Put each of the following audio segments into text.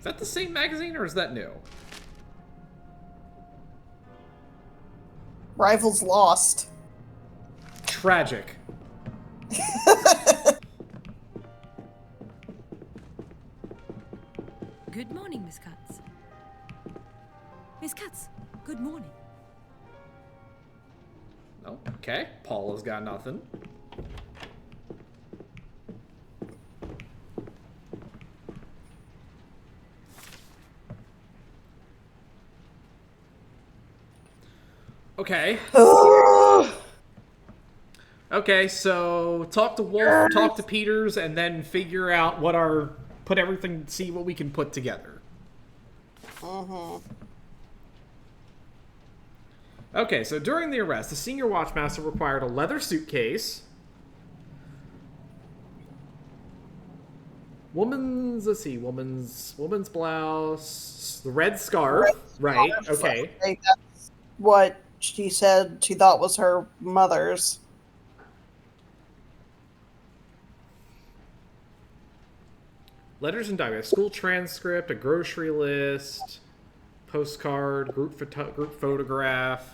that the same magazine, or is that new? Rivals lost. Tragic. Good morning, Miss Katz. Miss Katz, good morning. Oh, okay. Paula's got nothing. Okay. Okay, so talk to Wolf, talk to Peters, and then figure out what our... Put everything, see what we can put together. Okay, so during the arrest, the senior watchmaster required a leather suitcase, woman's blouse, the red scarf, right? Okay. That's what she said she thought was her mother's. Letters and diaries, school transcript, a grocery list, postcard, group photograph.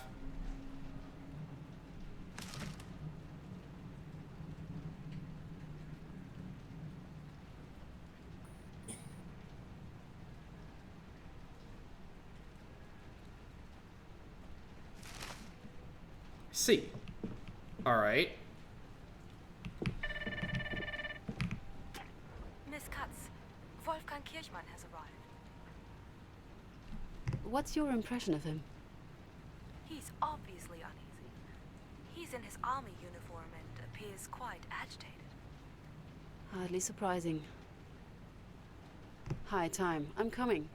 C. All right. Miss Katz, Wolfgang Kirchmann has arrived. What's your impression of him? He's obviously uneasy. He's in his army uniform and appears quite agitated. Hardly surprising. High time. I'm coming.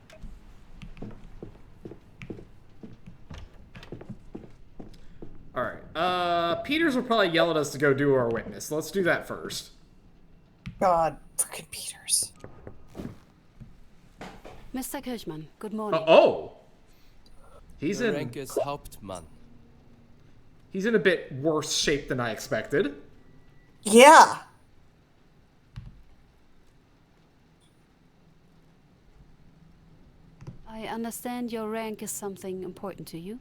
All right. Peters will probably yell at us to go do our witness. Let's do that first. God, frickin' Peters. Mr. Kirchmann, good morning. Oh. He's The in... rank is Hauptmann. He's in a bit worse shape than I expected. Yeah. I understand your rank is something important to you.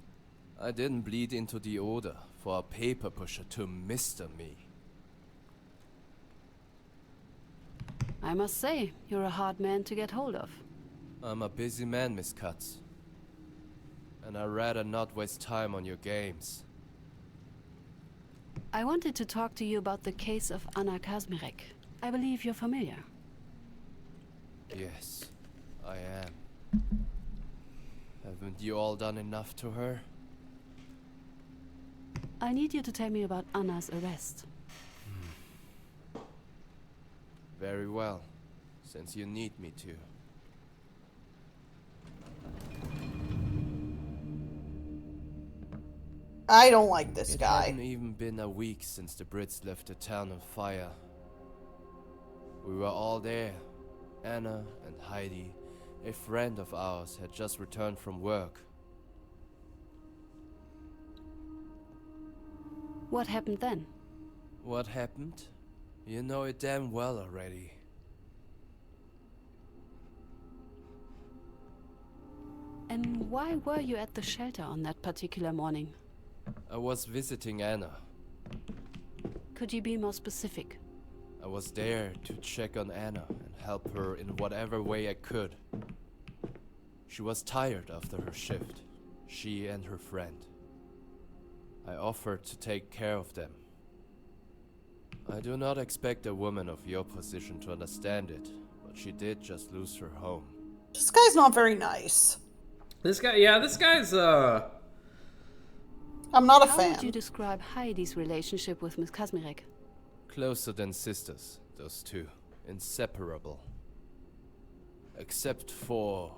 I didn't bleed into the order for a paper pusher to Mr. Me. I must say, you're a hard man to get hold of. I'm a busy man, Miss Katz. And I'd rather not waste time on your games. I wanted to talk to you about the case of Anna Kazmirek. I believe you're familiar. Yes, I am. Haven't you all done enough to her? I need you to tell me about Anna's arrest. Very well, since you need me to. I don't like this It guy. hadn't even been a week since the Brits left the town on fire. We were all there. Anna and Heidi, a friend of ours, had just returned from work. What happened then? What happened? You know it damn well already. And why were you at the shelter on that particular morning? I was visiting Anna. Could you be more specific? I was there to check on Anna and help her in whatever way I could. She was tired after her shift, she and her friend. I offered to take care of them. I do not expect a woman of your position to understand it, but she did just lose her home. This guy's not very nice. This guy's, I'm not a How fan. would you describe Heidi's relationship with Miss Kazmirek? Closer than sisters, those two. Inseparable. Except for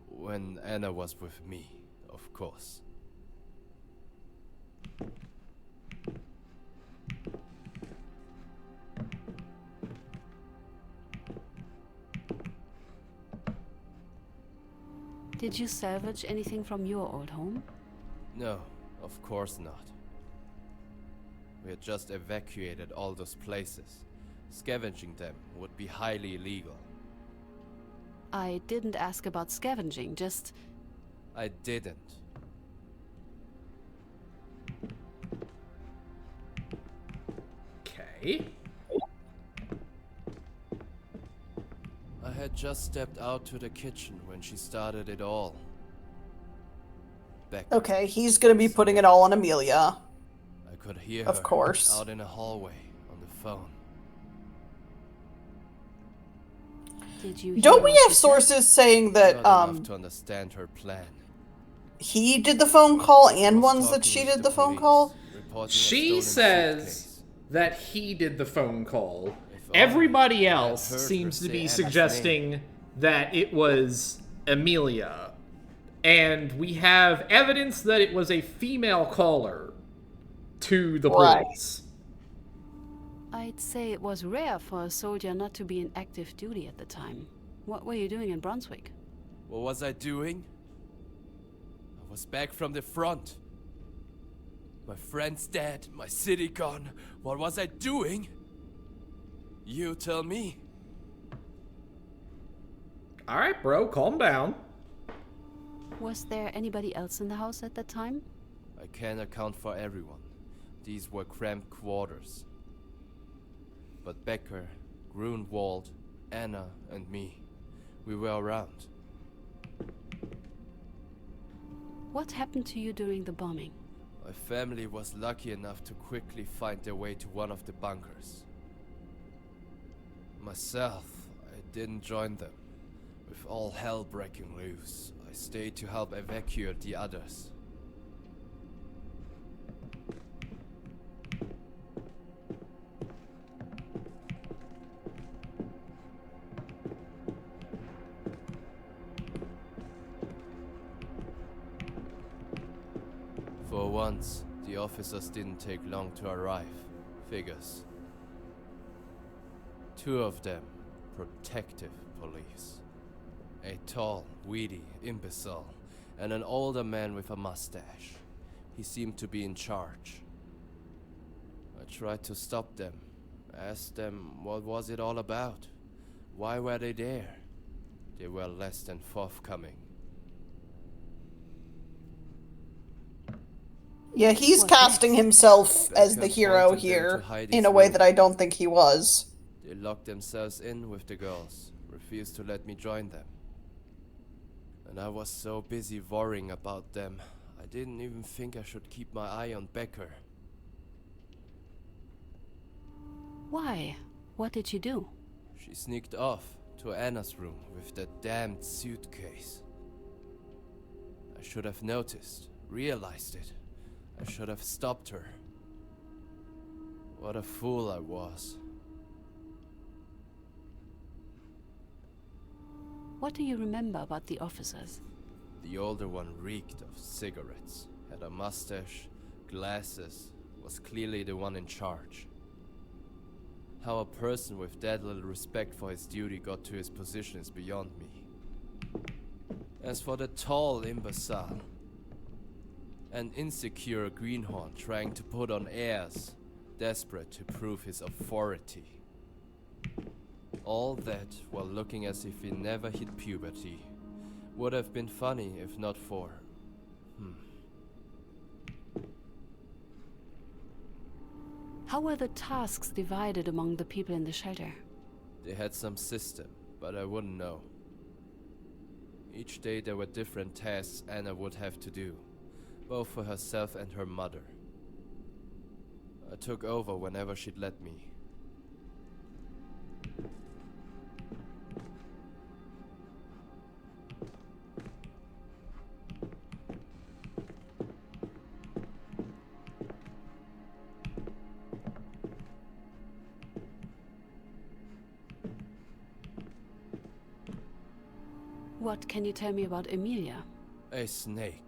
when Anna was with me, of course. Did you salvage anything from your old home? No, of course not. We had just evacuated all those places. Scavenging them would be highly illegal. I didn't ask about scavenging, just... I didn't. Okay. I had just stepped out to the kitchen when she started it all. Becker. Okay, he's gonna be putting it all on Amelia. I could hear Of her course. out in the hallway on the phone. Did you hear Don't we what have she said? sources saying that Not enough to understand her plan. he did the phone call and Was ones that talking she with did the phone police, call? reporting a She stolen says suitcase. that he did the phone call. If only Everybody I had else heard her seems to say be Anna's suggesting that it was Amelia. And we have evidence that it was a female caller to the Right. police. I'd say it was rare for a soldier not to be in active duty at the time. What were you doing in Brunswick? What was I doing? I was back from the front. My friend's dead, my city gone. What was I doing? You tell me. Alright, bro, calm down. Was there anybody else in the house at that time? I can't account for everyone. These were cramped quarters. But Becker, Grunwald, Anna, and me, we were around. What happened to you during the bombing? My family was lucky enough to quickly find their way to one of the bunkers. Myself, I didn't join them. With all hell breaking loose, I stayed to help evacuate the others. For once, the officers didn't take long to arrive. Figures. 2 of them, protective police. A tall, weedy imbecile, and an older man with a mustache. He seemed to be in charge. I tried to stop them, asked them what was it all about. Why were they there? They were less than forthcoming. Yeah, he's What casting next? himself as the Becker hero pointed them here to Heidi's in a way room. that I don't think he was. They locked themselves in with the girls, refused to let me join them. And I was so busy worrying about them, I didn't even think I should keep my eye on Becker. Why? What did you do? She sneaked off to Anna's room with that damned suitcase. I should have noticed, realized it. I should have stopped her. What a fool I was. What do you remember about the officers? The older one reeked of cigarettes, had a mustache, glasses, was clearly the one in charge. How a person with that little respect for his duty got to his position is beyond me. As for the tall imbecile, an insecure greenhorn trying to put on airs, desperate to prove his authority. All that while looking as if he never hit puberty. Would have been funny if not for... How were the tasks divided among the people in the shelter? They had some system, but I wouldn't know. Each day there were different tasks Anna would have to do, both for herself and her mother. I took over whenever she'd let me. What can you tell me about Emilia? A snake.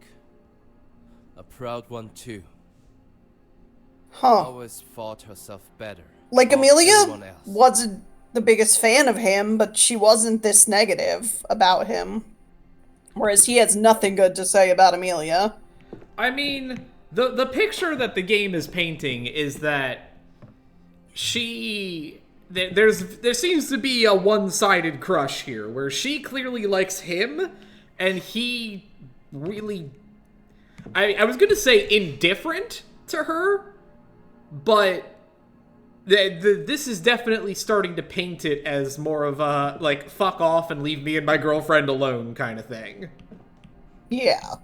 A proud one too. Huh. Always thought herself better. Like above Amelia anyone else. wasn't the biggest fan of him, but she wasn't this negative about him. Whereas he has nothing good to say about Amelia. I mean, the picture that the game is painting is that she there seems to be a one-sided crush here, where she clearly likes him, and he really, I was gonna say indifferent to her, but this is definitely starting to paint it as more of a, like, fuck off and leave me and my girlfriend alone kind of thing. Yeah.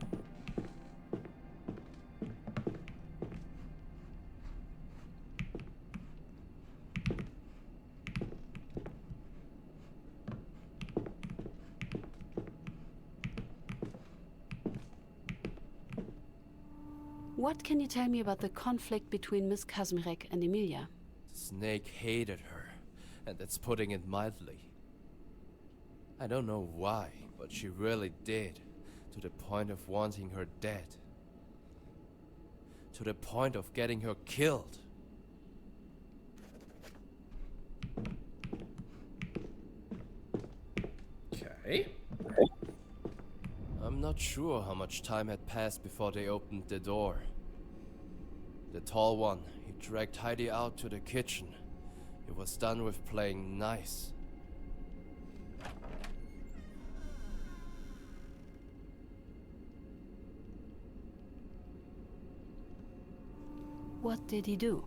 What can you tell me about the conflict between Miss Kazmarek and Emilia? Snake hated her, and that's putting it mildly. I don't know why, but she really did, to the point of wanting her dead. To the point of getting her killed. Okay. I'm not sure how much time had passed before they opened the door. The tall one, he dragged Heidi out to the kitchen. He was done with playing nice. What did he do?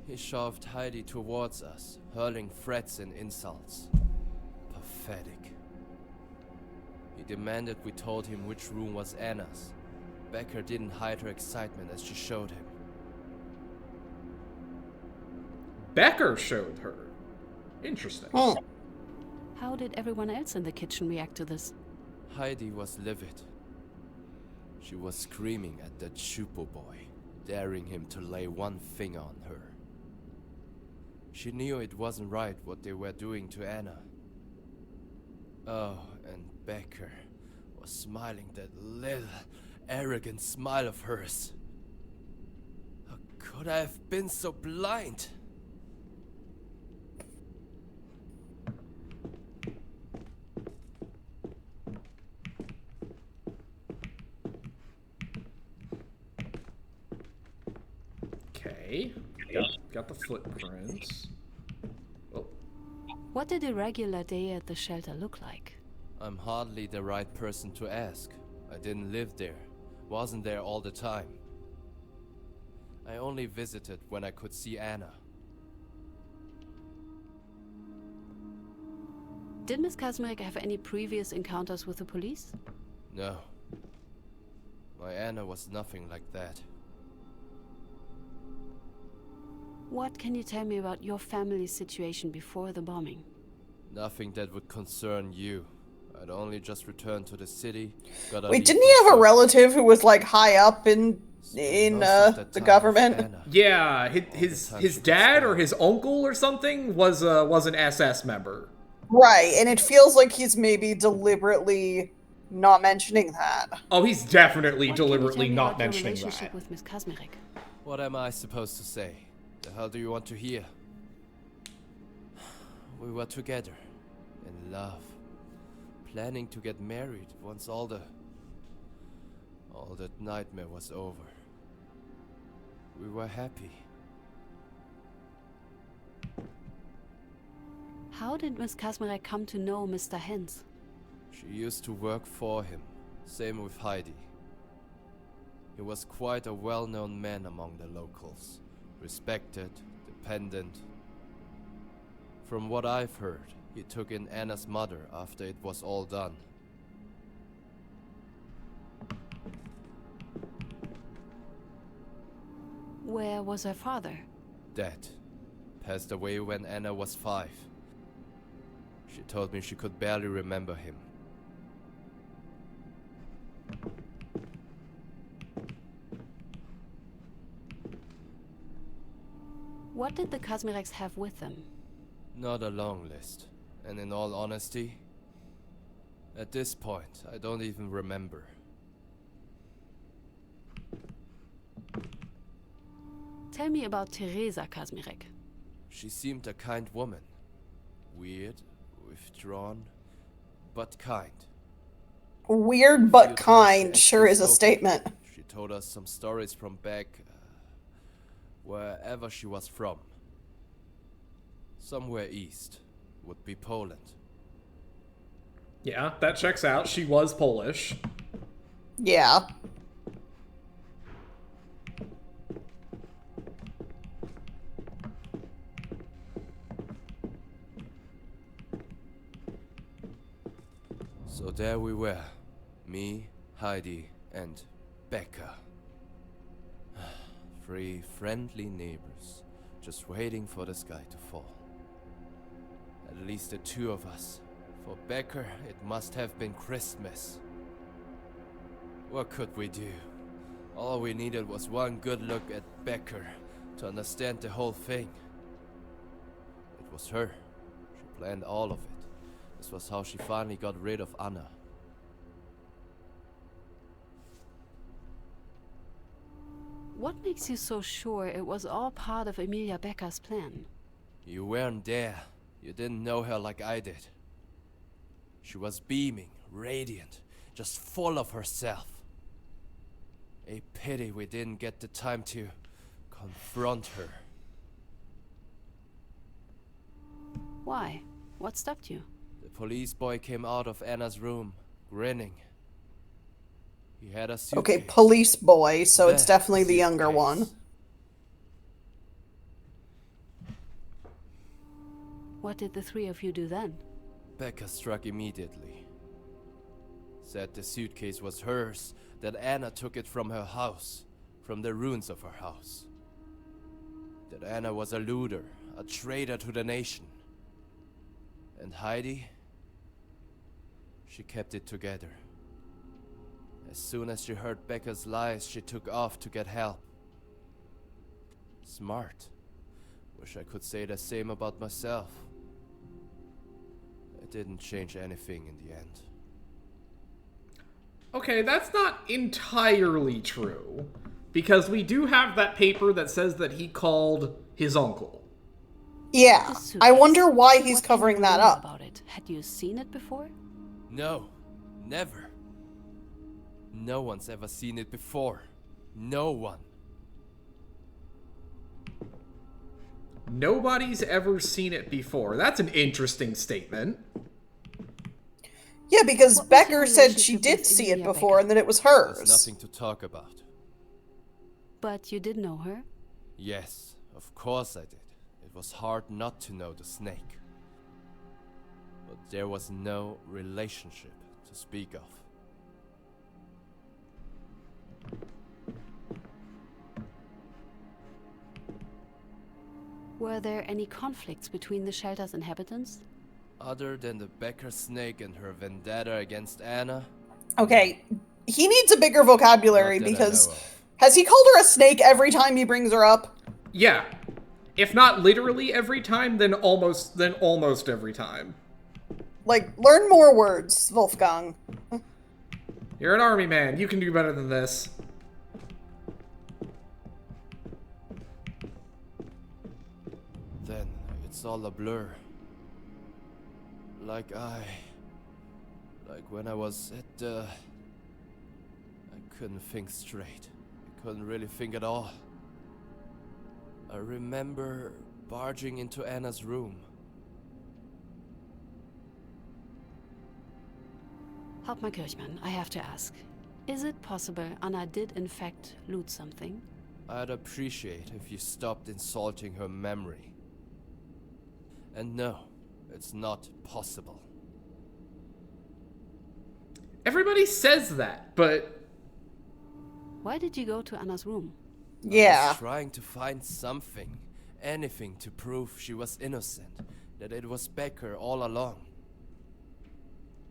He shoved Heidi towards us, hurling threats and insults. Pathetic. He demanded we told him which room was Anna's. Becker didn't hide her excitement as she showed him. Becker showed her. Interesting. Hmm. How did everyone else in the kitchen react to this? Heidi was livid. She was screaming at that Schupo boy, daring him to lay one finger on her. She knew it wasn't right what they were doing to Anna. Oh, and Becker was smiling that little, arrogant smile of hers. How could I have been so blind? Okay. Got the footprints. Oh. What did a regular day at the shelter look like? I'm hardly the right person to ask. I didn't live there. Wasn't there all the time. I only visited when I could see Anna. Did Miss Kazmarek have any previous encounters with the police? No. My Anna was nothing like that. What can you tell me about your family's situation before the bombing? Nothing that would concern you. I'd only just returned to the city. Wait, didn't he have a relative who was like high up in the government? Yeah, his dad or his uncle or something was an SS member. Right, and it feels like he's maybe deliberately not mentioning that. Oh, he's definitely What can you tell deliberately me not about your mentioning relationship that. with Miss Kazmarek? What am I supposed to say? The hell do you want to hear? We were together. In love. Planning to get married once all that nightmare was over. We were happy. How did Miss Kazmarek come to know Mr. Hens? She used to work for him. Same with Heidi. He was quite a well-known man among the locals. Respected, dependent. From what I've heard, he took in Anna's mother after it was all done. Where was her father? Dead. Passed away when Anna was 5. She told me she could barely remember him. What did the Kazmareks have with them? Not a long list. And in all honesty, at this point, I don't even remember. Tell me about Teresa Kazmarek. She seemed a kind woman. Weird, withdrawn, but kind. Weird but Few times kind we sure is a spoke. statement. She told us some stories from back wherever she was from. Somewhere east would be Poland. Yeah, that checks out. She was Polish. Yeah. So there we were. Me, Heidi, and Becca. 3 friendly neighbors, just waiting for the sky to fall. At least the 2 of us. For Becker, it must have been Christmas. What could we do? All we needed was one good look at Becker to understand the whole thing. It was her. She planned all of it. This was how she finally got rid of Anna. What makes you so sure it was all part of Emilia Becker's plan? You weren't there. You didn't know her like I did. She was beaming, radiant, just full of herself. A pity we didn't get the time to confront her. Why? What stopped you? The police boy came out of Anna's room, grinning. He had a suitcase. Okay, police boy, so it's That definitely the younger suitcase. one. What did the 3 of you do then? Becca struck immediately. Said the suitcase was hers, that Anna took it from her house, from the ruins of her house. That Anna was a looter, a traitor to the nation. And Heidi? She kept it together. As soon as she heard Becca's lies, she took off to get help. Smart. Wish I could say the same about myself. It didn't change anything in the end. Okay, that's not entirely true. Because we do have that paper that says that he called his uncle. Yeah. The I suitcase. wonder why he's What do covering you that know up. about it? Had you seen it before? No, never. No one's ever seen it before. No one. Nobody's ever seen it before. That's an interesting statement. Yeah, because What was Becker your said she relationship did with see it Emilia before Becker? and that it was There's hers. nothing to talk about. But you did know her? Yes, of course I did. It was hard not to know the snake. But there was no relationship to speak of. Were there any conflicts between the shelter's inhabitants? Other than the Becker snake and her vendetta against Anna, Okay, he needs a bigger vocabulary not that I because know of. has he called her a snake every time he brings her up? Yeah. If not literally every time, then almost every time. Like, learn more words, Wolfgang. You're an army man. You can do better than this. Then it's all a blur. Like when I was at the... I couldn't think straight. I couldn't really think at all. I remember barging into Anna's room. Hauptmann Kirchmann, I have to ask. Is it possible Anna did in fact loot something? I'd appreciate if you stopped insulting her memory. And no, it's not possible. Everybody says that, but Why did you go to Anna's room? I Yeah. was trying to find something, anything to prove she was innocent, that it was Becker all along.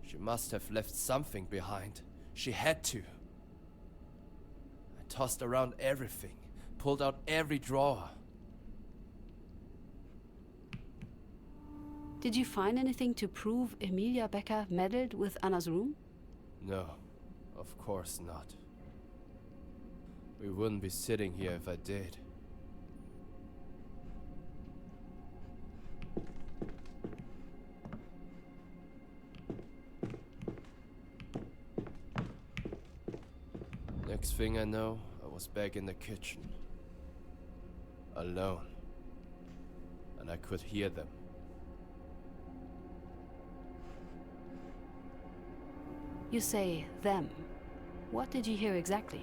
She must have left something behind. She had to. I tossed around everything, pulled out every drawer. Did you find anything to prove Emilia Becker meddled with Anna's room? No, of course not. We wouldn't be sitting here if I did. Next thing I know, I was back in the kitchen. Alone. And I could hear them. You say them. What did you hear exactly?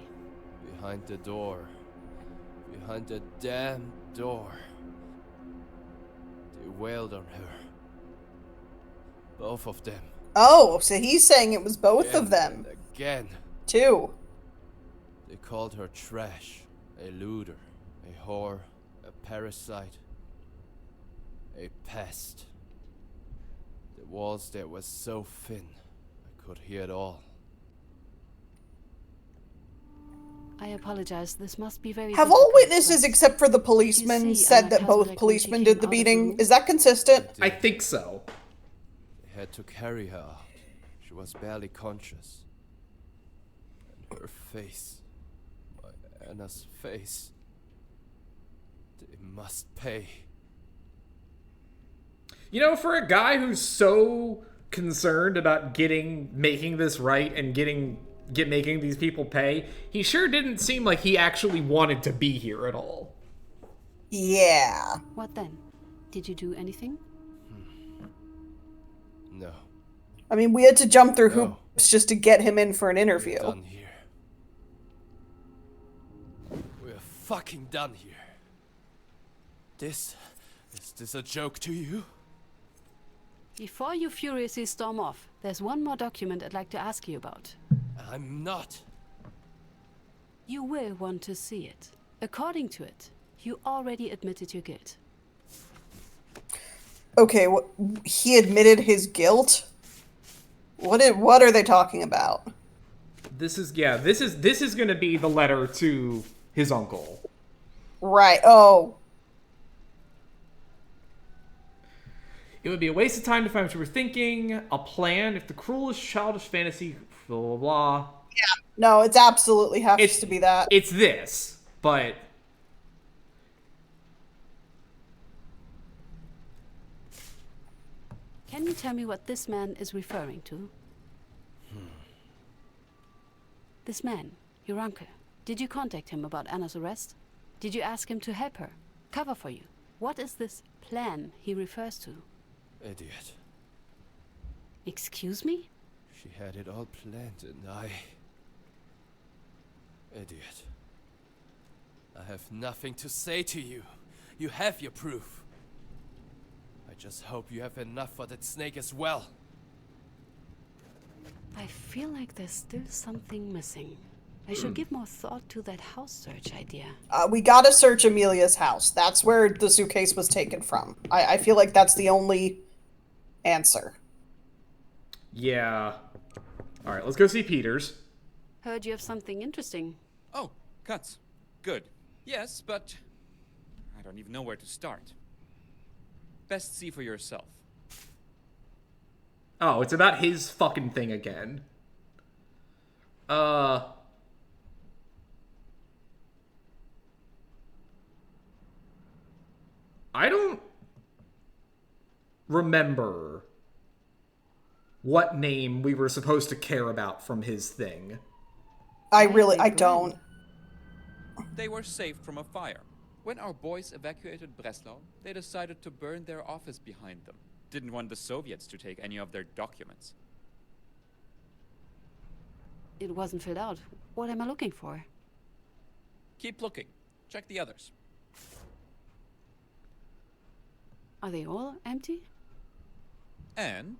Behind the door. Behind the damn door. They wailed on her. Both of them. Oh, so he's saying it was both of them, Again. too. They called her trash. A looter. A whore. A parasite. A pest. The walls there were so thin, I could hear it all. I apologize. This must be very Have all difficult, witnesses but except for the policeman You see, said Anna that both Kazmarek, when policemen she did came the out of the beating? room- Is that consistent? I think so. They had to carry her out. She was barely conscious. And her face. My Anna's face. They must pay. You know, for a guy who's so concerned about making this right and making these people pay, he sure didn't seem like he actually wanted to be here at all. Yeah. what then? Did you do anything? No. I mean, we had to jump through No. hoops just to get him in for an interview. Done here. We're fucking done here. Is this a joke to you? Before you furiously storm off, there's one more document I'd like to ask you about. I'm not. You will want to see it. According to it, you already admitted your guilt. Okay, he admitted his guilt? What are they talking about? This is going to be the letter to his uncle. Right, oh. It would be a waste of time to find what you were thinking. A plan, if the cruelest childish fantasy, blah, blah, blah. No, it's absolutely has to be that. It's this, but... Can you tell me what this man is referring to? This man, your uncle. Did you contact him about Anna's arrest? Did you ask him to help her? Cover for you? What is this plan he refers to? Idiot. Excuse me? She had it all planned and I... Idiot. I have nothing to say to you. You have your proof. I just hope you have enough for that snake as well. I feel like there's still something missing. I should give more thought to that house search idea. We gotta search Amelia's house. That's where the suitcase was taken from. I feel like that's the only answer. Yeah. Alright, let's go see Peters. Heard you have something interesting. Oh, cuts. Good. Yes, but I don't even know where to start. Best see for yourself. Oh, it's about his fucking thing again. I don't remember what name we were supposed to care about from his thing. I don't. They were saved from a fire. When our boys evacuated Breslau, they decided to burn their office behind them. Didn't want the Soviets to take any of their documents. It wasn't filled out. What am I looking for? Keep looking. Check the others. Are they all empty? And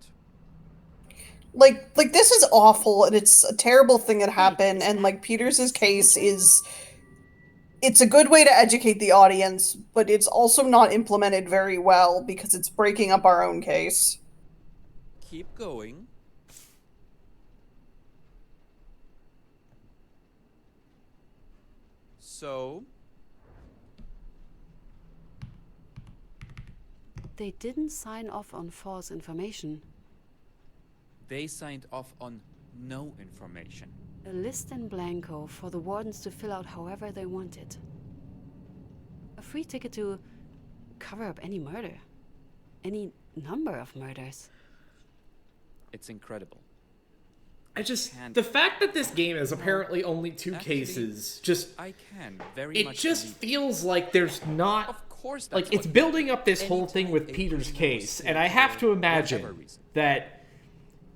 Like this is awful, and it's a terrible thing that happened, and like Peters's case is... It's a good way to educate the audience, but it's also not implemented very well because it's breaking up our own case. keep going. So, They didn't sign off on false information. they signed off on no information. A list in blanco for the wardens to fill out however they wanted. A free ticket to cover up any murder. Any number of murders. It's incredible. The fact that this game is apparently only two Actually, cases, I can very it much just believe- feels like there's not... Of course, that's Like, it's what- building up this whole thing Anytime with a Peter's criminal case, is and I have to for whatever imagine reason. that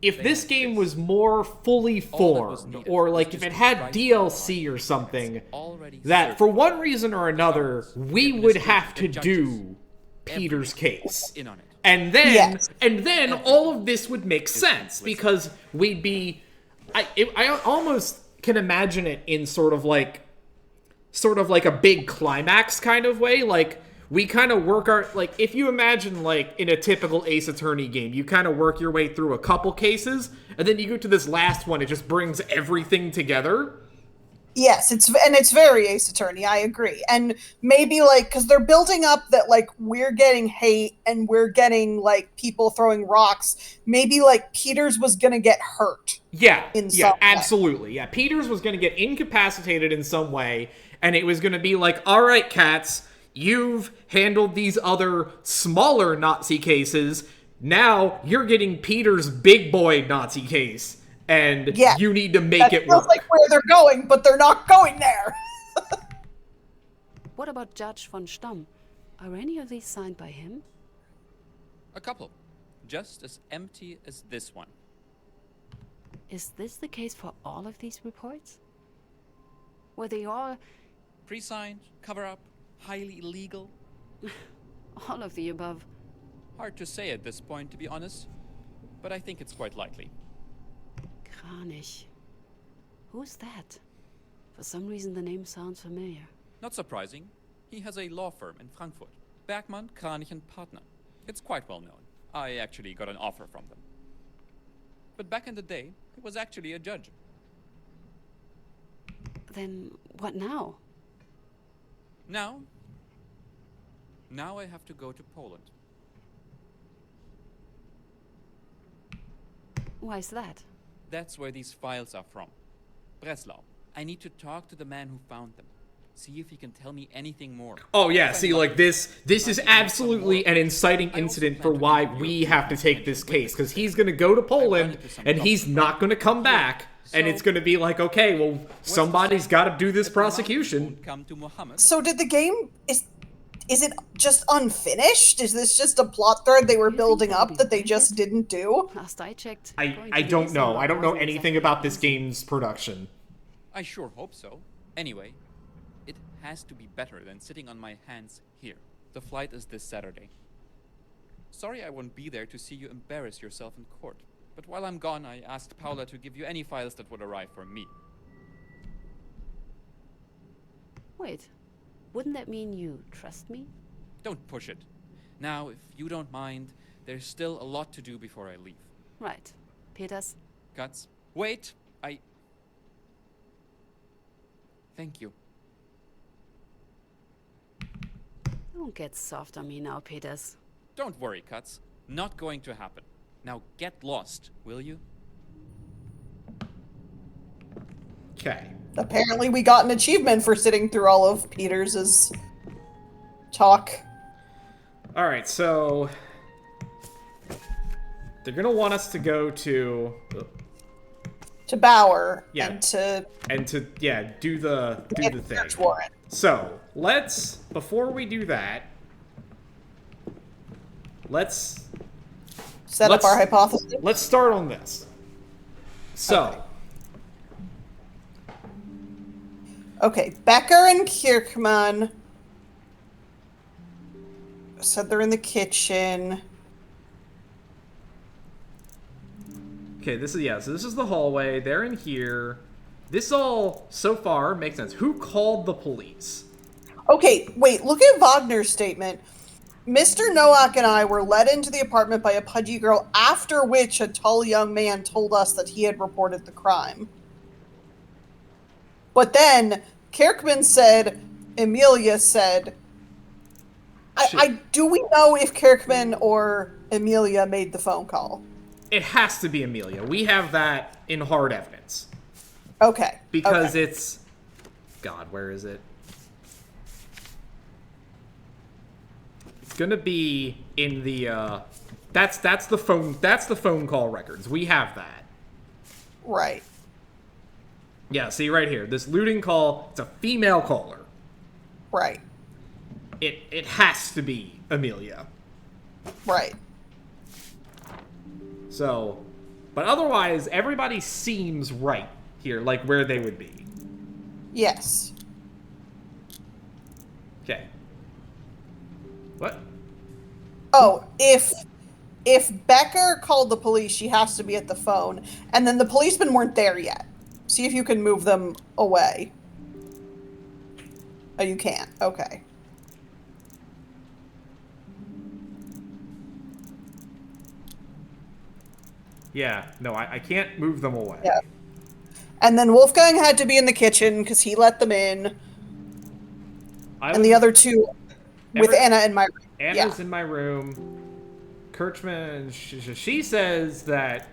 if They this had game this. was more fully All that was formed, needed or was like if just it the had right DLC or line. something, It's already that certain. for one reason or another, Guards, we the would administration, have to the judges, do Peter's everyone case. in on it. And then, Yes. all of this would make sense complicit. because we'd be. I almost can imagine it in sort of like a big climax kind of way. Like we kind of work our like if you imagine like in a typical Ace Attorney game, you kind of work your way through a couple cases, and then you go to this last one. It just brings everything together. Yes, it's very Ace Attorney. I agree, and maybe like because they're building up that like we're getting hate and we're getting like people throwing rocks. Maybe like Peters was gonna get hurt. Yeah, In yeah, some way. absolutely. Yeah, Peters was going to get incapacitated in some way, and it was going to be like, all right, Katz, you've handled these other smaller Nazi cases. Now you're getting Peters' big boy Nazi case, and Yeah, you need to make That it feels work. like where they're going, but they're not going there. What about Judge von Stamm? Are any of these signed by him? A couple. Just as empty as this one. Is this the case for all of these reports? Were they all Pre-signed, cover-up, highly illegal. all of the above? Hard to say at this point, to be honest. But I think it's quite likely. Kranich. Who's that? For some reason the name sounds familiar. Not surprising. He has a law firm in Frankfurt. Bergmann, Kranich and Partner. It's quite well known. I actually got an offer from them. But back in the day, he was actually a judge. Then what now? Now I have to go to Poland. Why is that? That's where these files are from. Breslau. I need to talk to the man who found them. See if he can tell me anything more. Oh yeah, If I'm see, like lucky. this is absolutely an inciting incident for why we have to take this case, because he's gonna go to Poland and he's not gonna come back, and it's gonna be like, okay, well, somebody's got to do this If the Nazis prosecution. won't come to Muhammad, So did the game is it just unfinished? Is this just a plot thread they were You think building that'll up be that they worth just it? didn't do? Last I checked. I going to I the don't know. December I don't know wasn't anything exactly about this easy. game's production. I sure hope so. Anyway, it has to be better than sitting on my hands here. The flight is this Saturday. Sorry I won't be there to see you embarrass yourself in court. But while I'm gone, I asked Paula to give you any files that would arrive from me. Wait, wouldn't that mean you trust me? Don't push it. Now, if you don't mind, there's still a lot to do before I leave. Right. Peters? Guts? Wait! Thank you. Don't get soft on me now, Peters. Don't worry, Cuts. Not going to happen. Now get lost, will you? Okay. Apparently we got an achievement for sitting through all of Peters's talk. All right, so they're gonna want us to go to To Bauer Yeah. and to do the get a thing. search warrant. So before we do that, let's Set up our hypothesis. let's start on this. So Okay, Becker and Kirkman said they're in the kitchen. okay, so this is the hallway. They're in here. This all so far makes sense. Who called the police? Okay, wait, look at Wagner's statement. Mr. Nowak and I were led into the apartment by a pudgy girl, after which a tall young man told us that he had reported the crime. But then, Kirkman said, Emilia said, do we know if Kirkman or Emilia made the phone call? It has to be Emilia. We have that in hard evidence. Okay. Because okay. it's... God, where is it? It's gonna be in the, That's the phone call records. We have that. Right. Yeah, see right here. This looting call, it's a female caller. Right. It has to be Emilia. Right. So, But otherwise, everybody seems right here, like where they would be. Yes. Okay. What? Oh, if Becker called the police, she has to be at the phone, and then the policemen weren't there yet. See if you can move them away. Oh, you can't. Okay. Yeah, no, I can't move them away. Yeah. And then Wolfgang had to be in the kitchen because he let them in, and the other two with Anna in my room. Anna's in my room. Kirchman, she says that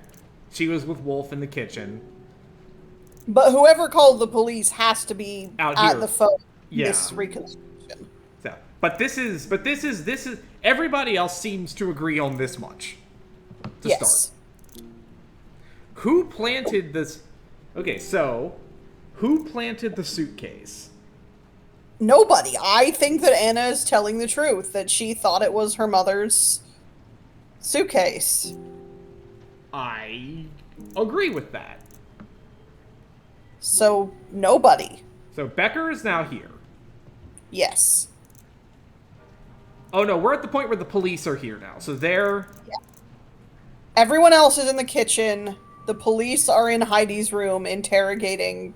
she was with Wolf in the kitchen. But whoever called the police has to be Out at here. the phone. Yeah. This reconstruction. So, but this is everybody else seems to agree on this much. To Yes. start. Who planted this? Okay, so who planted the suitcase? Nobody. I think that Anna is telling the truth, that she thought it was her mother's suitcase. I agree with that. So, nobody. So Becker is now here. Yes. Oh no, we're at the point where the police are here now. So they're Everyone else is in the kitchen. The police are in Heidi's room interrogating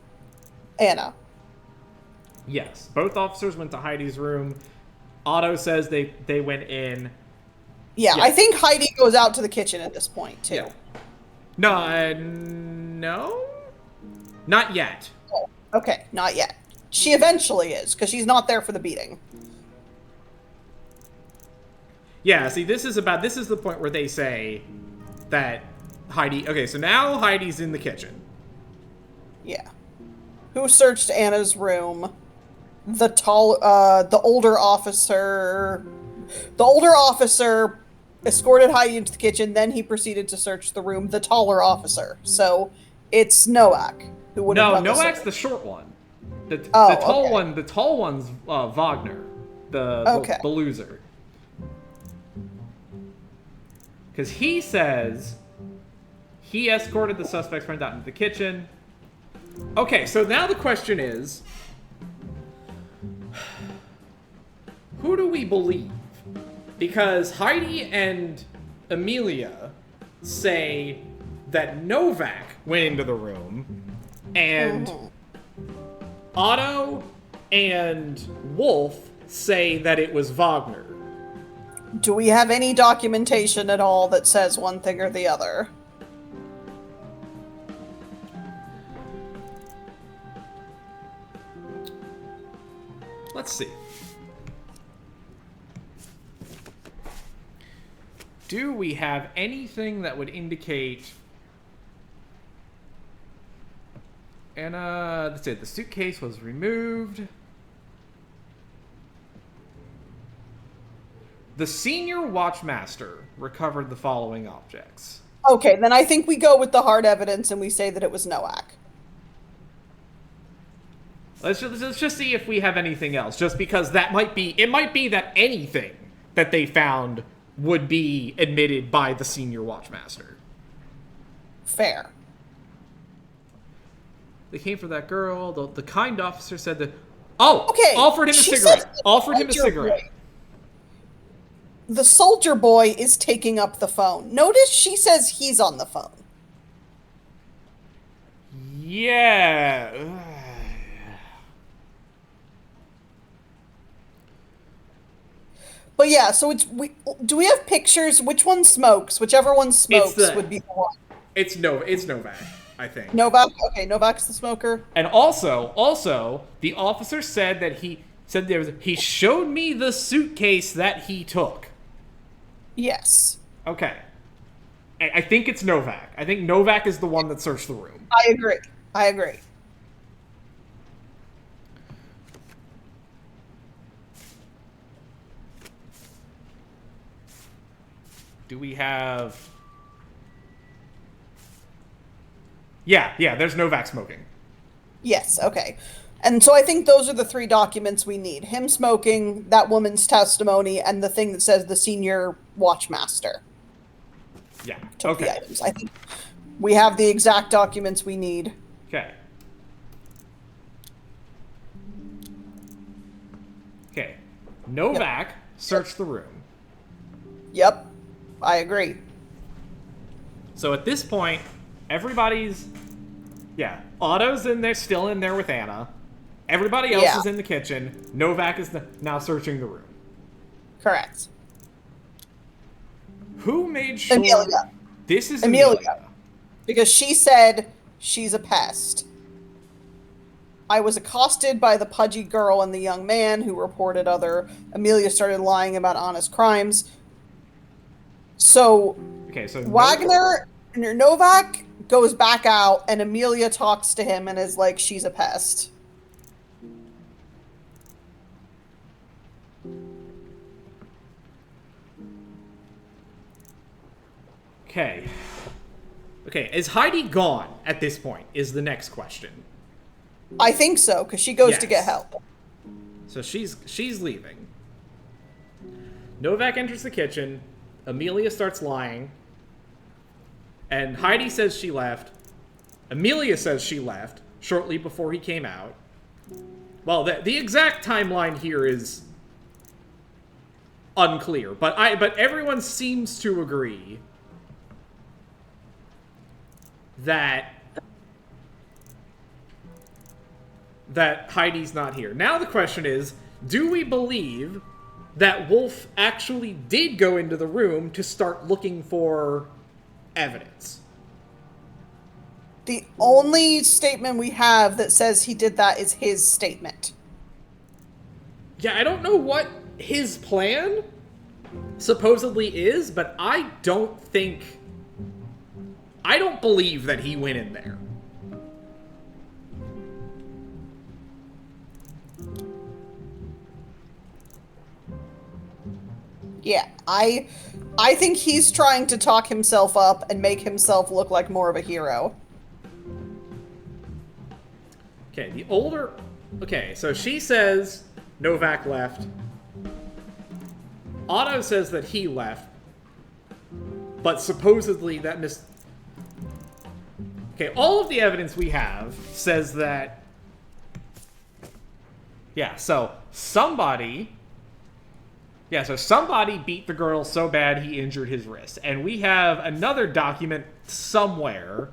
Anna. yes. Both officers went to Heidi's room. Otto says they went in. Yeah, Yeah. I think Heidi goes out to the kitchen at this point, too. Yeah. No, not yet. Oh, okay, not yet. She eventually is, because she's not there for the beating. Yeah, see, this is the point where they say that Heidi. Okay, so now Heidi's in the kitchen. Yeah. Who searched Anna's room? The older officer escorted Heidi into the kitchen, then he proceeded to search the room, the taller officer. So, it's Nowak who would have No, done the Nowak's search. the short one. The Oh, tall okay. one. The tall one's Wagner, Okay. the loser. Because he says he escorted the suspect's friend out into the kitchen. Okay, so now the question is, who do we believe? Because Heidi and Amelia say that Novak went into the room, and Otto and Wolf say that it was Wagner. Do we have any documentation at all that says one thing or the other? Let's see. Do we have anything that would indicate... Anna, that's it. The suitcase was removed. The senior watchmaster recovered the following objects. Okay, then I think we go with the hard evidence and we say that it was Nowak. Let's just see if we have anything else. Just because it might be that anything that they found would be admitted by the senior watchmaster. Fair. They came for that girl. The kind officer said that. Oh, Okay, offered him a she cigarette. says- Offered him a Soldier cigarette. boy. The soldier boy is taking up the phone. Notice she says he's on the phone. Yeah. But yeah, so do we have pictures? Which one smokes? Whichever one smokes the- would be the one. It's Novak, I think. Novak? Okay, Novak's the smoker. And also, the officer said that he showed me the suitcase that he took. Yes. Okay. I think it's Novak. I think Novak is the one that searched the room. I agree. Do we have... Yeah, there's Novak smoking. Yes, okay. And so I think those are the three documents we need. Him smoking, that woman's testimony, and the thing that says the senior watchmaster Yeah, took the okay. items. I think We have the exact documents we need. Okay. Okay. Novak searched the room. Yep, I agree. So at this point, everybody's... Yeah, Otto's in there, still in there with Anna. Everybody else is in the kitchen. Novak is now searching the room. Correct. Who made sure... Amelia. This is Amelia. Because she said she's a pest. I was accosted by the pudgy girl and the young man who reported Amelia started lying about honest crimes. So, Okay, so Wagner, Novak goes back out, and Amelia talks to him and is like, she's a pest. Okay. Okay, is Heidi gone at this point, is the next question. I think so, because she goes to get Yes. help. So she's leaving. Novak enters the kitchen. Amelia starts lying. And Heidi says she left. Amelia says she left shortly before he came out. Well, the exact timeline here is unclear, but everyone seems to agree that Heidi's not here. Now the question is, do we believe that Wolf actually did go into the room to start looking for evidence? The only statement we have that says he did that is his statement. Yeah, I don't know what his plan supposedly is, but I don't believe that he went in there. Yeah, I think he's trying to talk himself up and make himself look like more of a hero. Okay, Okay, so she says Novak left. Otto says that he left. But supposedly that Okay, all of the evidence we have says that... Yeah, so somebody beat the girl so bad he injured his wrist. And we have another document somewhere...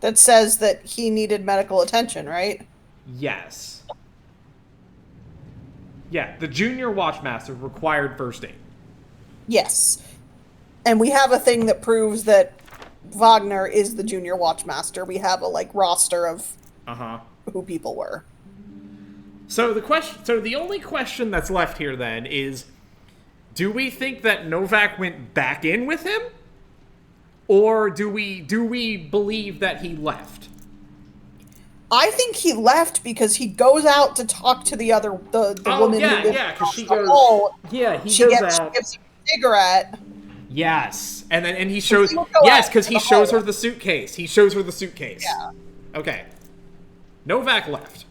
That says that he needed medical attention, right? Yes. Yeah, the junior watchmaster required first aid. Yes. And we have a thing that proves that Wagner is the junior watchmaster. We have a roster of who people were. So the only question that's left here then is, do we think that Novak went back in with him? Or do we believe that he left? I think he left because he goes out to talk to the woman who lives because she across the goes. hall. Yeah, She gives him a cigarette. Yes, and he shows. he would go Yes, out because to he the shows her hallway. the suitcase. He shows her the suitcase. Yeah. Okay. Novak left.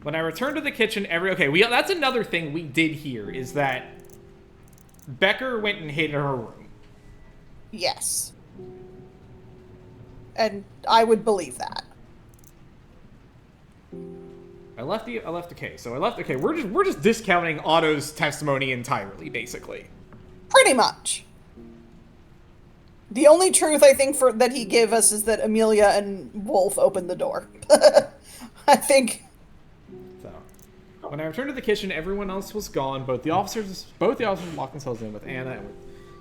When I returned to the kitchen, that's another thing we did here is that Becker went and hid in her room. Yes. And I would believe that. We're just discounting Otto's testimony entirely, basically. Pretty much. The only truth I think that he gave us is that Amelia and Wolf opened the door. I think. So, when I returned to the kitchen, everyone else was gone. Both the officers locked themselves in with Anna and with...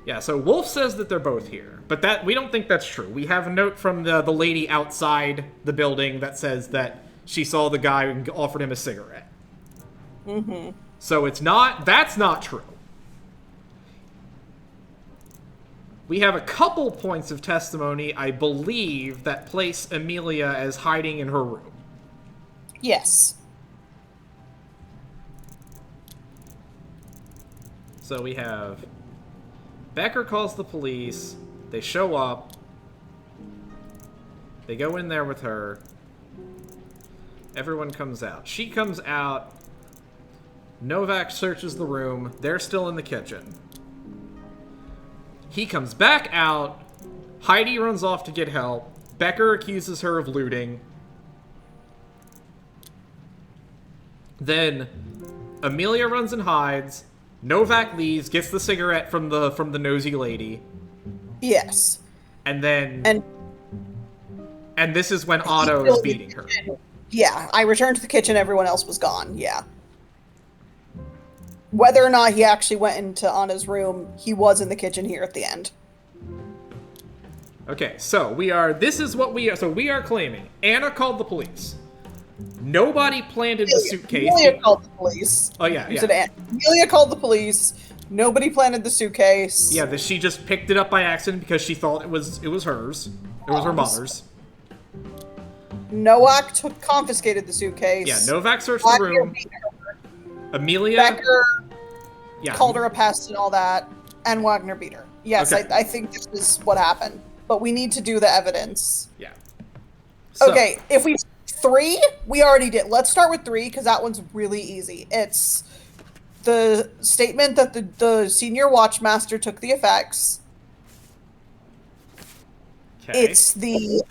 Yeah, so Wolf says that they're both here, but we don't think that's true. We have a note from the lady outside the building that says that she saw the guy and offered him a cigarette. Mm-hmm. So that's not true. We have a couple points of testimony, I believe, that place Amelia as hiding in her room. Yes. So we have... Becker calls the police. They show up. They go in there with her. Everyone comes out. She comes out. Novak searches the room. They're still in the kitchen. He comes back out. Heidi runs off to get help. Becker accuses her of looting. Then Amelia runs and hides. Novak leaves, gets the cigarette from the nosy lady. Yes. And then And this is when Otto is beating her. yeah, I returned to the kitchen, everyone else was gone, yeah. Whether or not he actually went into Anna's room, he was in the kitchen here at the end. Okay, so we are claiming Anna called the police. Nobody planted the suitcase. Amelia called the police. Oh, yeah, You yeah. said Amelia called the police. Nobody planted the suitcase. Yeah, that she just picked it up by accident because she thought it was hers. It was her mother's. Nowak confiscated the suitcase. Yeah, Novak searched the Wagner room. beat her. Amelia Becker yeah, called her a pest and all that, and Wagner beat her. Yes, Okay. I think this is what happened. But we need to do the evidence. Yeah. So, Okay, if we 3, we already did. Let's start with 3 because that one's really easy. It's the statement that the senior watchmaster took the effects. Okay. It's the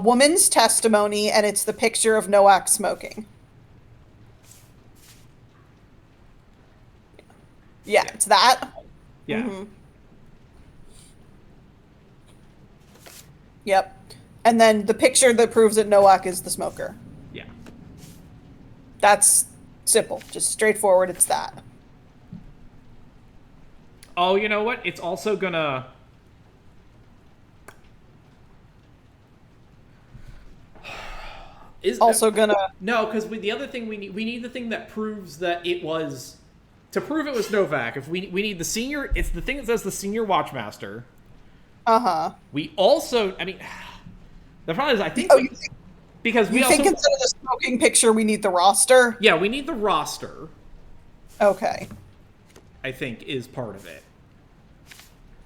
woman's testimony, and it's the picture of Nowak smoking. Yeah, it's that. yeah. Mhm. Yep. And then the picture that proves that Nowak is the smoker. Yeah. That's simple. Just straightforward. It's that. Oh, you know what? It's also gonna is Also gonna... no, because the other thing we need the thing that proves that it was to prove it was Novak. If we need the senior, it's the thing that says the senior watchmaster. Uh-huh. We also, I mean, the problem is I think Oh, you think, because we you think also instead of the smoking picture, we need the roster? yeah we need the roster. Okay. I think is part of it.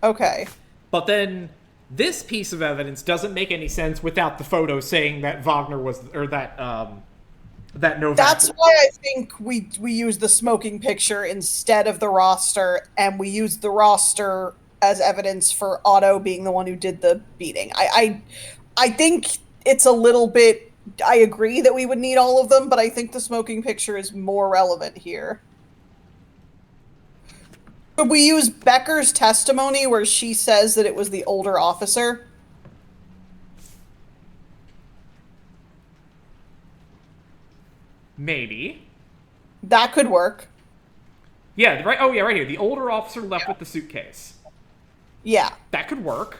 Okay. But then this piece of evidence doesn't make any sense without the photo saying that Wagner was, or that Novak. That's why I think we use the smoking picture instead of the roster, and we use the roster as evidence for Otto being the one who did the beating. I think it's a little bit... I agree that we would need all of them, but I think the smoking picture is more relevant here. Could we use Becker's testimony where she says that it was the older officer? Maybe. That could work. Yeah, right. Oh, yeah, right here. The older officer left with the suitcase. Yeah. That could work.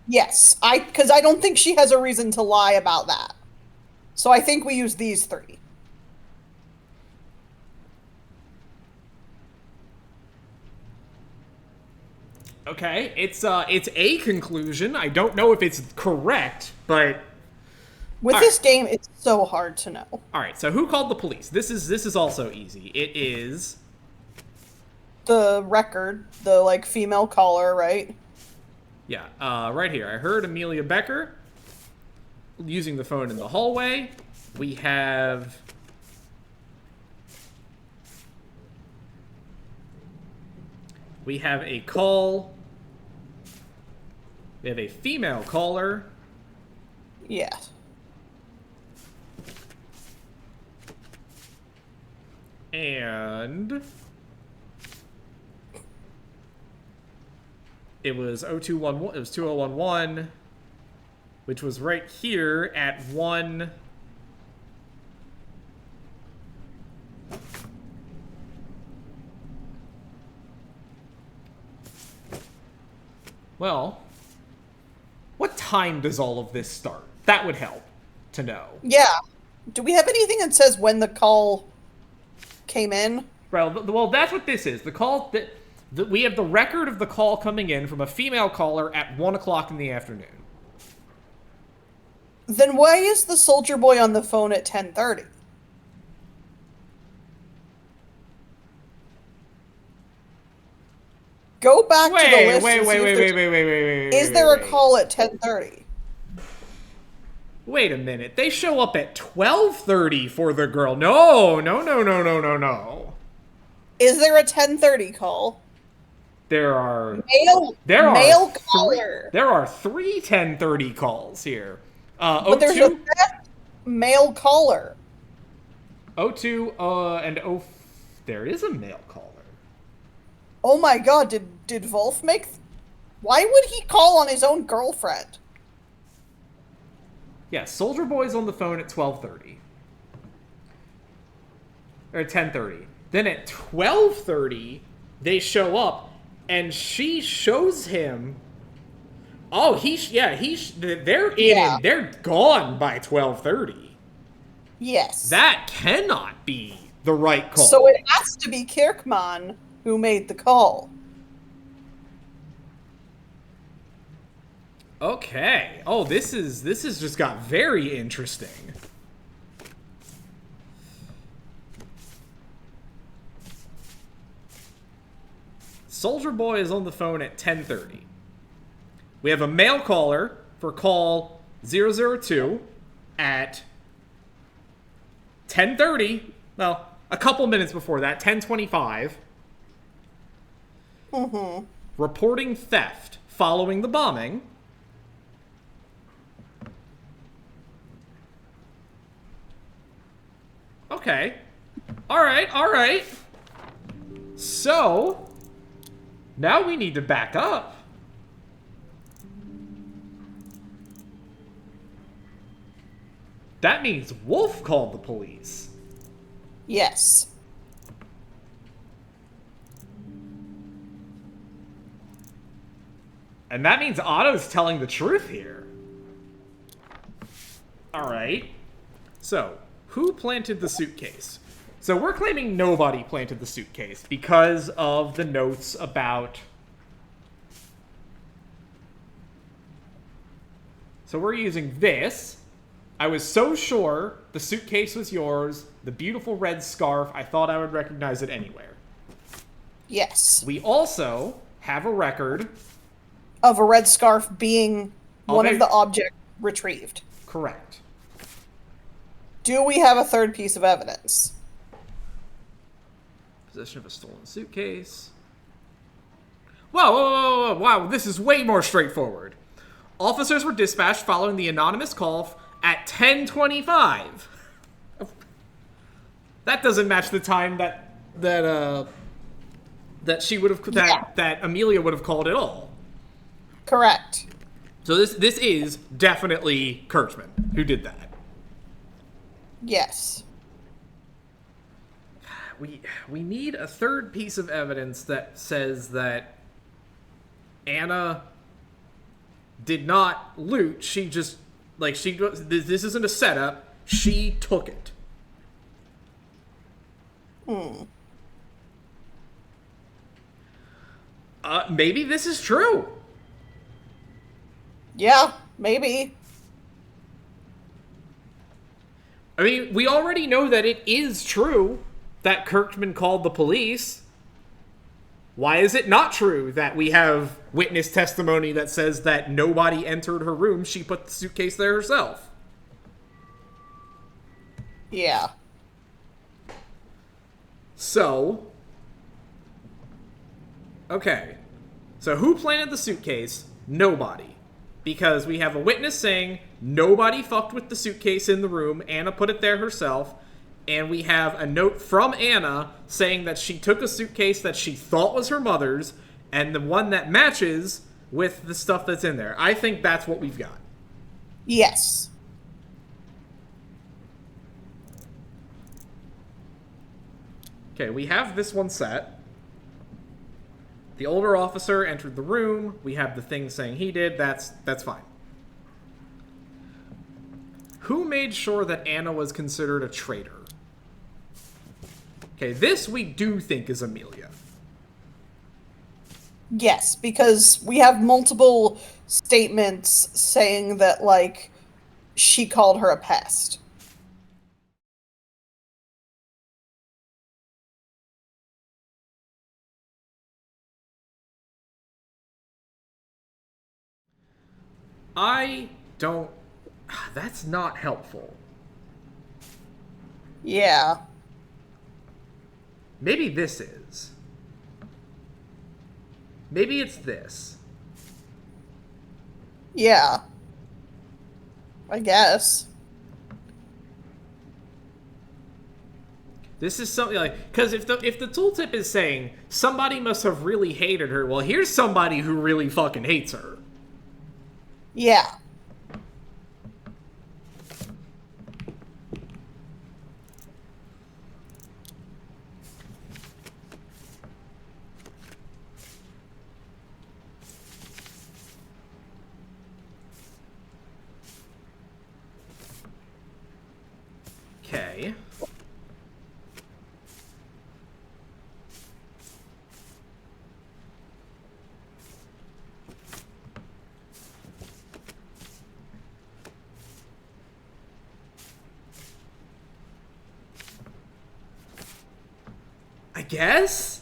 Yes. Because I don't think she has a reason to lie about that. So I think we use these 3. Okay, it's a conclusion. I don't know if it's correct, but With All this game, it's so hard to know. all right. So who called the police? This is also easy. It is The record, the, like, female caller, right? yeah, right here. I heard Amelia Becker using the phone in the hallway. We have a call. We have a female caller. Yeah. And it was 0211, it was 2011, which was right here at 1. Well, what time does all of this start? That would help to know. Yeah. Do we have anything that says when the call came in? Well, that's what this is. The call that we have the record of the call coming in from a female caller at 1 o'clock in the afternoon. Then why is the soldier boy on the phone at 10:30? Go back to the list. and see if there's- Wait. Is there a call at 10:30? Wait a minute. They show up at 12:30 for the girl. No. Is there a 10:30 call? There are Male caller. there are three 10:30 calls here. But there's a theft male caller. O2 and O. There is a male caller. Oh my god, did Wolf make... Why would he call on his own girlfriend? Yeah, Soldier Boy's on the phone at 12:30. Or 10:30. Then at 12:30, they show up. And she shows him. Oh, they're in. Yeah. And they're gone by 12:30. Yes. That cannot be the right call. So it has to be Kirkman who made the call. Okay. Oh, this is just got very interesting. Soldier Boy is on the phone at 10:30. We have a male caller for call 002 at 10:30. Well, a couple minutes before that, 10:25. Mm-hmm. Reporting theft following the bombing. Okay. All right. So... now we need to back up. That means Wolf called the police. Yes. And that means Otto's telling the truth here. Alright. So, who planted the suitcase? So we're claiming nobody planted the suitcase because of the notes about... So we're using this. I was so sure the suitcase was yours, the beautiful red scarf, I thought I would recognize it anywhere. Yes. We also have a record... of a red scarf being one Okay. of the objects retrieved. Correct. Do we have a third piece of evidence? Possession of a stolen suitcase. Whoa, wow, this is way more straightforward. Officers were dispatched following the anonymous call at 10:25. That doesn't match the time that she would have that Amelia would have called at all. Correct. So this is definitely Kirchman who did that. Yes. We need a third piece of evidence that says that Anna did not loot. She just this isn't a setup. She took it. Maybe this is true. Yeah, maybe. I mean, we already know that it is true that Kirkman called the police. Why is it not true that we have witness testimony that says that nobody entered her room, she put the suitcase there herself? Yeah. So... okay. So who planted the suitcase? Nobody. Because we have a witness saying nobody fucked with the suitcase in the room, Anna put it there herself, and we have a note from Anna saying that she took a suitcase that she thought was her mother's, and the one that matches with the stuff that's in there. I think that's what we've got. Yes. Okay, we have this one set. The older officer entered the room. We have the thing saying he did. That's fine. Who made sure that Anna was considered a traitor? Okay, this we do think is Amelia. Yes, because we have multiple statements saying that, like, she called her a pest. I don't... That's not helpful. Yeah. Maybe this is. Maybe it's this. Yeah. I guess. This is something like, because if the tooltip is saying somebody must have really hated her, well, here's somebody who really fucking hates her. Yeah. Okay. I guess?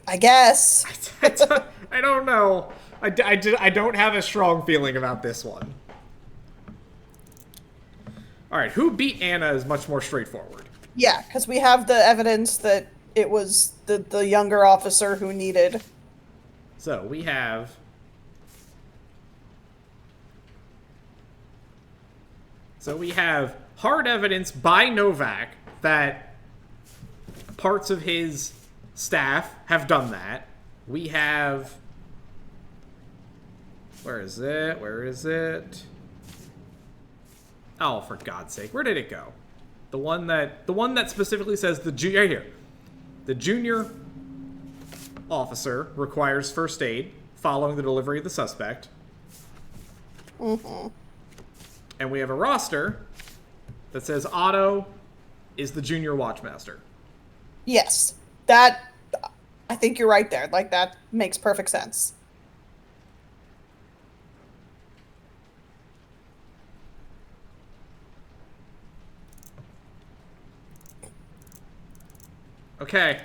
I guess. I don't know. I don't have a strong feeling about this one. Alright, who beat Anna is much more straightforward. Yeah, because we have the evidence that it was the younger officer who needed. So, we have... hard evidence by Novak that parts of his staff have done that. We have... Where is it? Oh, for God's sake, where did it go? The one that specifically says right here. The junior officer requires first aid following the delivery of the suspect. Mm-hmm. And we have a roster that says Otto is the junior watchmaster. Yes. That, I think you're right there. Like, that makes perfect sense. Okay,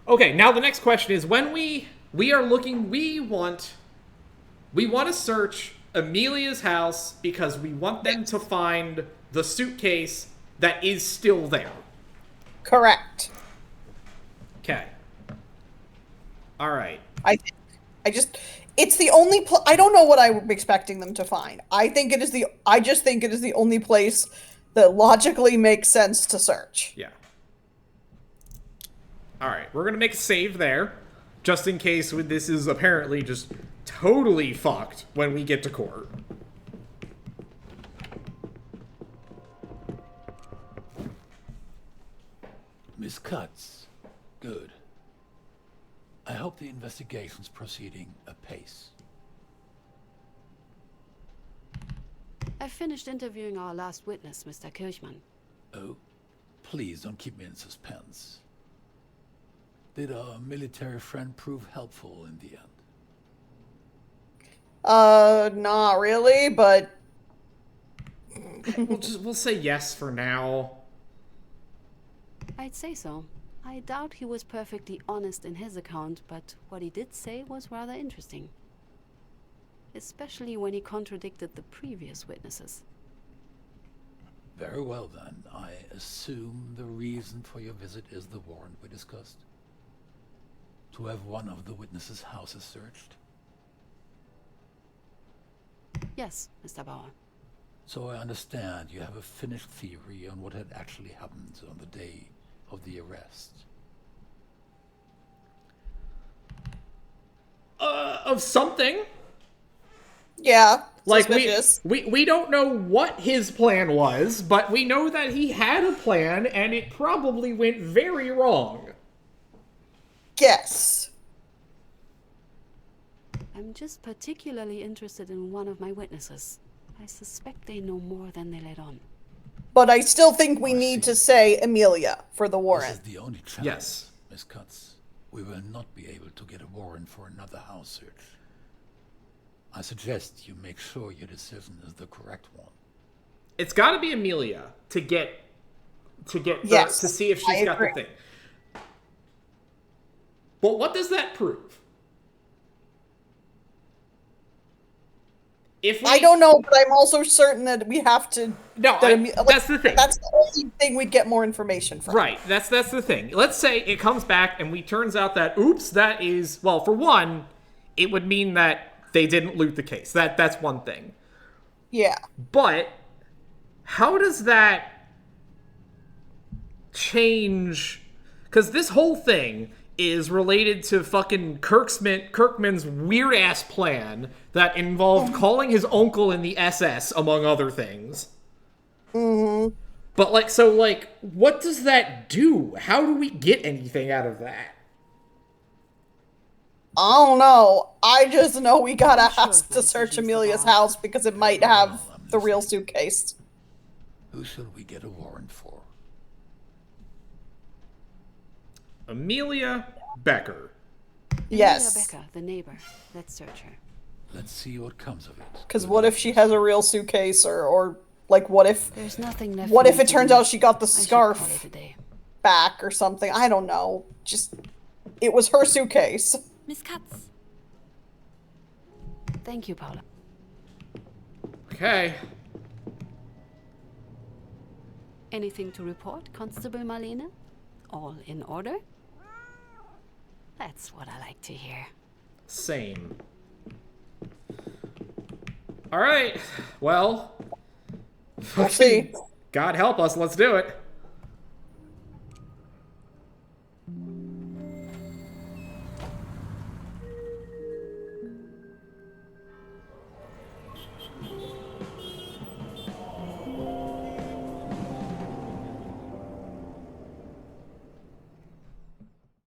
Okay, now the next question is when we are looking, we want to search Amelia's house because we want them to find the suitcase that is still there. Correct. Okay. All right. It's the only I don't know what I'm expecting them to find. I just think it is the only place that logically makes sense to search. Yeah. All right, we're going to make a save there, just in case this is apparently just totally fucked when we get to court. Miss Cutts. Good. I hope the investigation's proceeding apace. I finished interviewing our last witness, Mr. Kirchmann. Oh, please don't keep me in suspense. Did our military friend prove helpful in the end? Not really, but We'll say yes for now. I'd say so. I doubt he was perfectly honest in his account, but what he did say was rather interesting. Especially when he contradicted the previous witnesses. Very well then. I assume the reason for your visit is the warrant we discussed. To have one of the witnesses' houses searched. Yes, Mr. Bauer. So I understand you have a finished theory on what had actually happened on the day of the arrest. Of something. yeah, Like suspicious. we don't know what his plan was, but we know that he had a plan and it probably went very wrong. Yes. I'm just particularly interested in one of my witnesses. I suspect they know more than they let on. But I still think we need to say Amelia for the This is warrant. the only chance, Yes. Miss Cutts. We will not be able to get a warrant for another house search. I suggest you make sure your decision is the correct one. It's got to be Amelia to get Yes, to see if I she's got the agree. thing. But what does that prove? If we, I don't know, but I'm also certain that we have to. No, that's the thing. That's the only thing we'd get more information from. Right, that's the thing. Let's say it comes back and we turns out that, oops, that is, well, for one, it would mean that they didn't loot the case. That's one thing. Yeah. But how does that change? Because this whole thing is related to fucking Kirkman's weird ass plan that involved calling his uncle in the SS, among other things. Mm-hmm. But what does that do? How do we get anything out of that? I don't know. I just know we gotta I'm sure ask my to search decision's Amelia's the house because it might have the real suitcase. Who should we get a warrant for? Amelia Becker. Yes. Amelia Becker, the neighbor. Let's search her. Let's see what comes of it. Because what if she has a real suitcase, or like what if There's nothing left. what for if me it to turns do. out she got the I should scarf call it a day. back or something? I don't know. Just it was her suitcase. Miss Katz. Thank you, Paula. Okay. Anything to report, Constable Marlene? All in order? That's what I like to hear. Same. Alright. Well. We'll see. God help us, let's do it.